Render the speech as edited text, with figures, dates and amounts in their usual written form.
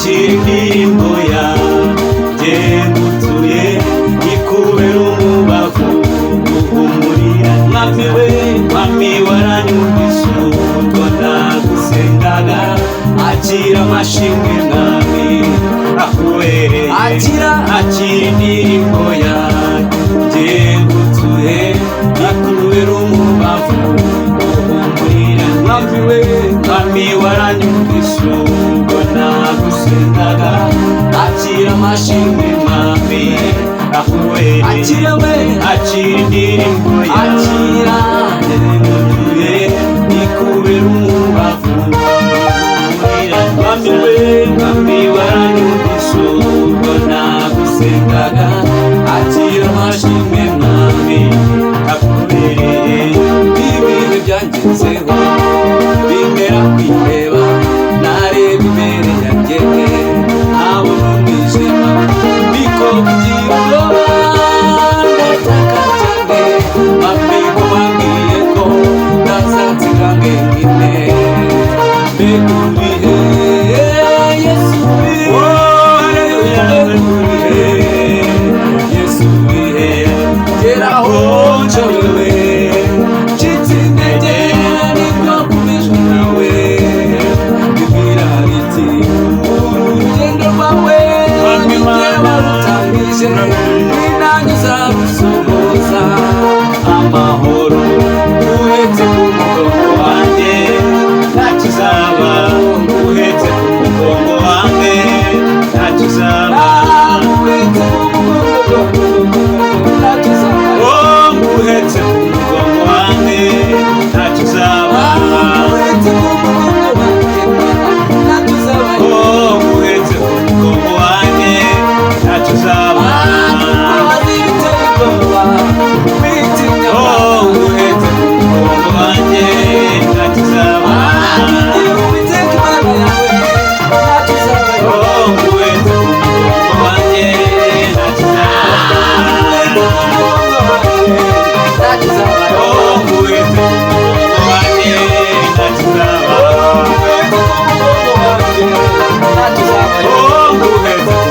akira indirimbo yanjye ngutuye ikubera umubavu guhumurira mwami we mwami waranyumvise ubwo nagusengaga akira amashimwe mwami akubereye akira indirimbo yanjye ngutuye ikubera umubavu guhumurira mwami we mwami waranyumvise ubwo nagusengaga akira amashimwe mwami akubereye akira indirimbo akira ngutuye ikubera umubavu mwami we mwami waranyumvise ubwo nagusengaga akira amashimwe mwami akubereye ibihe byangezeho bimera kwiheba nareba imbere yanjye ntabona umwijima niko kugira ubwoba ndataka cyane mwami ko wambwiye ko ntazansiga njyenyine mbega urihe Yesu urihe Yesu urihe geraho nshobewe ncitse intege nibwo kumijwe nawe bibwira biti urugendo rwawe nigera rutangije ninanjye uzarusohoza amahoro uhetse ku mugongo wanjye ntacyo uzaba uhetse ku mugongo wanjye ntacyo uzaba uhetse ku mugongo ntacyo uzaba uhetse ku mugongo wanjye ntacyo uzaba uhetse ku mugongo wanjye ntacyo uzaba uhetse ku mugongo wanjye ntacyo uzaba uhetse ku mugongo wanjye ntacyo uzaba Oh,